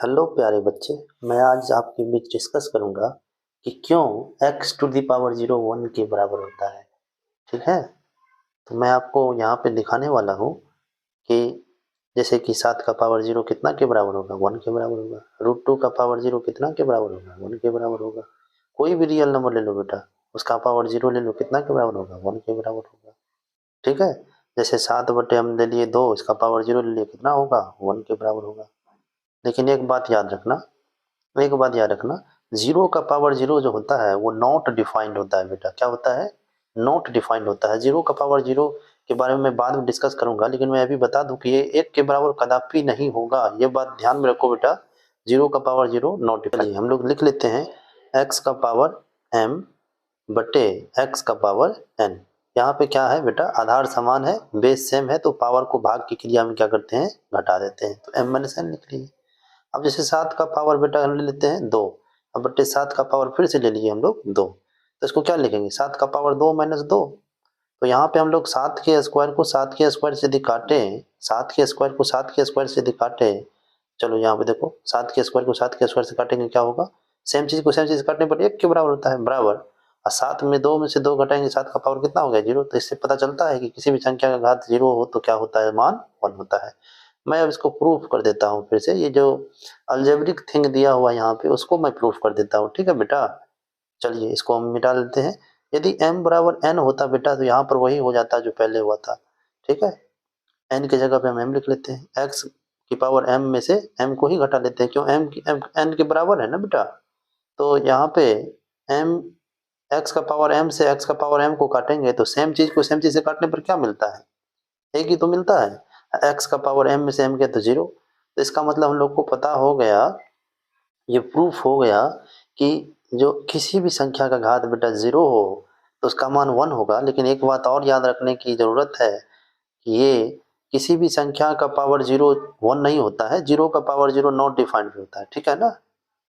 Hello प्यारे बच्चे, मैं आज आपके बीच डिस्कस करूंगा कि क्यों x टू द पावर 0 1 के बराबर होता है। ठीक है, तो मैं आपको यहाँ पे दिखाने वाला हूँ कि जैसे कि 7 का पावर 0 कितना के बराबर होगा, 1 के बराबर होगा। रूट 2 का पावर 0 कितना के बराबर होगा, 1 के बराबर होगा। कोई भी रियल नंबर ले लो बेटा, उसका पावर 0 ले लो, कितना के बराबर होगा, 1 के बराबर होगा। ठीक है, जैसे 7 बटे हम ले लिए 2, इसका पावर 0 ले लिए, कितना होगा, 1 के बराबर होगा। लेकिन एक बात याद रखना, जीरो का पावर जीरो जो होता है वो नॉट डिफाइंड होता है बेटा। क्या होता है, नॉट डिफाइंड होता है। जीरो का पावर जीरो के बारे में मैं बाद में डिस्कस करूंगा, लेकिन मैं अभी बता दूं कि ये 1 के बराबर कदापि नहीं होगा। ये बात ध्यान में रखो बेटा, जीरो का पावर जीरो नॉट डिफाइंड। हम लोग लिख लेते हैं x का पावर m बटे x का पावर n। यहाँ पे क्या है बेटा, आधार समान है, बेस सेम है, तो पावर को भाग की क्रिया में क्या करते हैं, घटा देते हैं, तो m माइनस n लिख लीजिए। अब जैसे 7 का पावर बेटा हम ले लेते हैं 2, अब बट्टे 7 का पावर फिर से ले लिए हम लोग 2, तो इसको क्या लिखेंगे, 7 का पावर 2 माइनस 2। तो यहाँ पे हम लोग 7 के स्क्वायर को 7 के स्क्वायर से यदि काटे, 7 के स्क्वायर को 7 के स्क्वायर से यदि काटे, चलो यहाँ पे देखो 7 के स्क्वायर को 7 के स्क्वायर से काटेंगे, क्या होगा, सेम चीज़ को सेम चीज़ काटने पर 1 के बराबर होता है, बराबर। और 7 में 2 में से 2 घटाएंगे, 7 का पावर कितना हो गया, 0। तो इससे पता चलता है कि किसी भी संख्या का घात 0 हो तो क्या होता है, मान 1 होता है। मैं अब इसको प्रूफ कर देता हूँ फिर से, ये जो अलजेब्रिक थिंग दिया हुआ यहाँ पे उसको मैं प्रूफ कर देता हूँ। ठीक है बेटा, चलिए इसको हम मिटा लेते हैं। यदि m बराबर n होता बेटा तो यहाँ पर वही हो जाता जो पहले हुआ था। ठीक है, n की जगह पे हम m लिख लेते हैं, x की पावर m में से m को ही घटा लेते हैं, क्यों n के बराबर है ना बेटा। तो यहाँ पे m, x का पावर m से x का पावर m को काटेंगे तो सेम चीज को सेम चीज से काटने पर क्या मिलता है, एक ही तो मिलता है। x का पावर m में से m गया तो 0। तो इसका मतलब हम लोग को पता हो गया, ये प्रूफ हो गया कि जो किसी भी संख्या का घात बेटा 0 हो तो उसका मान 1 होगा। लेकिन एक बात और याद रखने की ज़रूरत है कि ये किसी भी संख्या का पावर 0 1 नहीं होता है, 0 का पावर 0 नॉट डिफाइंड होता है। ठीक है ना।